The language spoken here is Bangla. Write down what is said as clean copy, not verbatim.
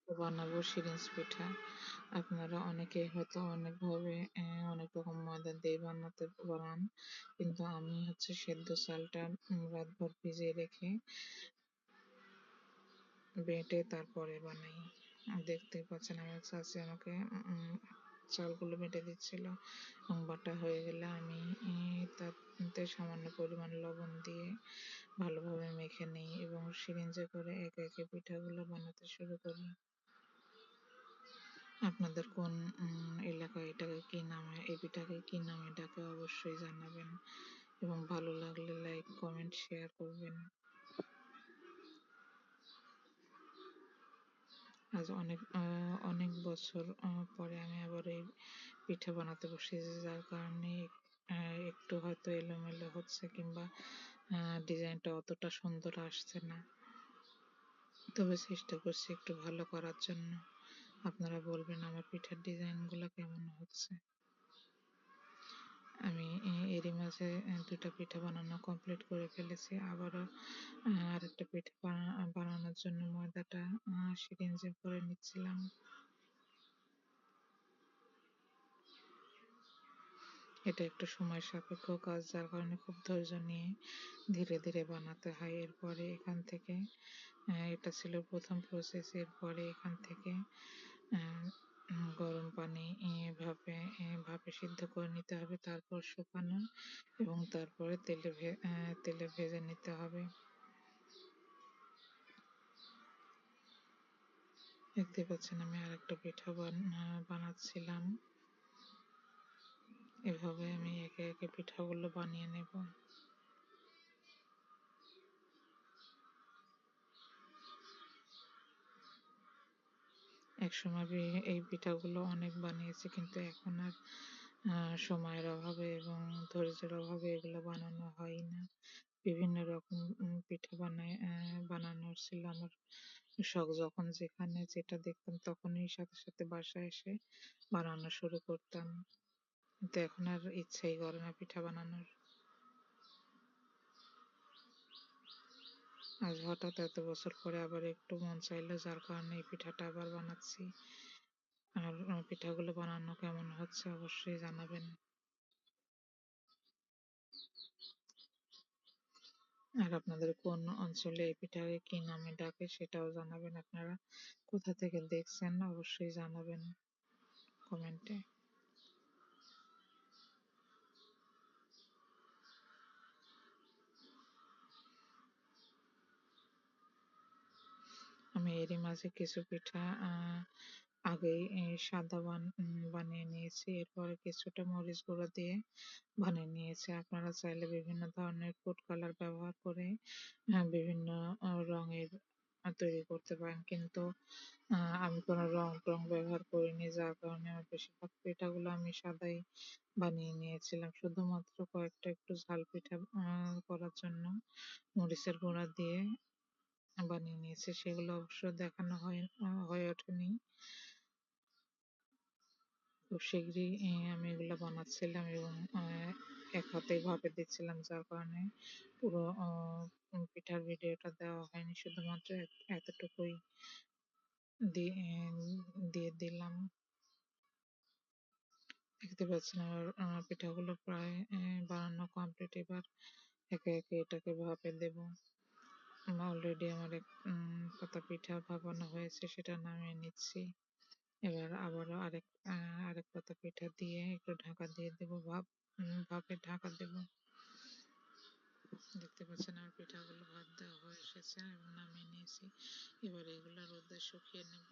বানাবো সিরিঞ্জ পিঠা। আপনারা অনেকেই হয়তো অনেকভাবে অনেক রকম ময়দা দিয়ে বানান, কিন্তু আমি হচ্ছে সেদ্ধ চালটা রাতভর ভিজিয়ে রেখে বেটে তারপরে বানাই। দেখতেই পাচ্ছেন আমার চাচি আমাকে চালগুলো বেটে দিচ্ছিল এবং বাটা হয়ে গেলে আমি তাতে সামান্য পরিমাণ লবণ দিয়ে ভালোভাবে মেখে নিই এবং সিরিঞ্জে করে একে একে পিঠাগুলো বানাতে শুরু করি। আপনাদের কোন এলাকায় এটাকে কি নামে, এই পিঠাকে কি নামে ডাকে অবশ্যই জানাবেন এবং ভালো লাগলে লাইক কমেন্ট শেয়ার করবেন। আজ অনেক বছর পরে আমি আবার এই পিঠা বানাতে বসেছি, যার কারণে একটু হয়তো এলোমেলো হচ্ছে কিংবা ডিজাইনটা অতটা সুন্দর আসছে না, তবে চেষ্টা করছি একটু ভালো করার জন্য। আপনারা বলবেন আমার পিঠার ডিজাইনগুলো কেমন হচ্ছে। আমি এরই মাঝে দুটা পিঠা বানানো কমপ্লিট করে ফেলেছি। আবারও আরেকটা পিঠা বানানোর জন্য ময়দাটা সিরিঞ্জে ভরে নিচ্ছিলাম। এটা একটু সময় সাপেক্ষ কাজ, যার কারণে খুব ধৈর্য নিয়ে ধীরে ধীরে বানাতে হয়। এরপরে এখান থেকে এটা ছিল প্রথম প্রসেস। এরপরে এখান থেকে গরম পানি ভাপে সিদ্ধ করে নিতে হবে, তারপর শুকানো এবং তারপরে তেলে ভেজে নিতে হবে। দেখতে পাচ্ছেন আমি আরেকটা পিঠা বানাচ্ছিলাম। এভাবে আমি একে একে পিঠাগুলো বানিয়ে নেব। একসময় এই পিঠাগুলো অনেক বানিয়েছি, কিন্তু এখন আর সময়ের অভাবে এবং ধৈর্যের অভাবে এগুলো বানানো হয় না। বিভিন্ন রকম পিঠা বানানোর ছিল আমার শখ। যখন যেখানে যেটা দেখতাম তখনই সাথে সাথে বাসায় এসে বানানো শুরু করতাম, কিন্তু এখন আর ইচ্ছাই করে না পিঠা বানানোর। আজ হঠাৎ এত বছর পরে আবার একটু মন চাইলো, যার কারণে এই পিঠাটা আবার বানাচ্ছি। আর পিঠাগুলো বানানো কেমন হচ্ছে অবশ্যই জানাবেন। আর আপনাদের কোন অঞ্চলে এই পিঠাকে কি নামে ডাকে সেটাও জানাবেন। আপনারা কোথা থেকে দেখছেন অবশ্যই জানাবেন কমেন্টে। আমি এরই মাঝে কিছু পিঠা আগেই সাদা বানিয়ে নিয়েছি, এরপরে কিছুটা মরিচ গুঁড়ো দিয়ে বানিয়ে নিয়েছি। আপনারা চাইলে বিভিন্ন ধরনের ফুড কালার ব্যবহার করে বিভিন্ন রঙের তৈরি করতে পারেন, কিন্তু আমি কোনো রং টং ব্যবহার করিনি, যার কারণে আমার বেশিরভাগ পিঠাগুলো আমি সাদাই বানিয়ে নিয়েছিলাম। শুধুমাত্র কয়েকটা একটু ঝাল পিঠা করার জন্য মরিচের গুঁড়া দিয়ে বানিয়ে নিয়েছি, সেগুলো অবশ্য দেখানো হয়ে ওঠেনি। খুব শীঘ্রই আমি এগুলো বানাচ্ছিলাম এবং এক হাতেই ভাপে দিচ্ছিলাম, যার কারণে পুরো পিঠার ভিডিওটা দেওয়া হয়নি, শুধুমাত্র এতটুকুই দিয়ে দিলাম। দেখতে পাচ্ছেন আমার পিঠাগুলো প্রায় বানানো কমপ্লিট। এবার একে একে এটাকে ভাপে দেব। অলরেডি আমার এক পাতা পিঠা ভাপানো হয়েছে, সেটা নামিয়ে নিচ্ছি। এবার আবারও আরেক পাতা পিঠা দিয়ে একটু ঢাকা দিয়ে দেবো, ভাপে ঢাকা দেব। দেখতে পাচ্ছেন আমার পিঠাগুলো ভাপ দেওয়া হয়ে এসেছে এবং নামিয়ে নিয়েছি। এবার এগুলো রোদে শুকিয়ে নেব।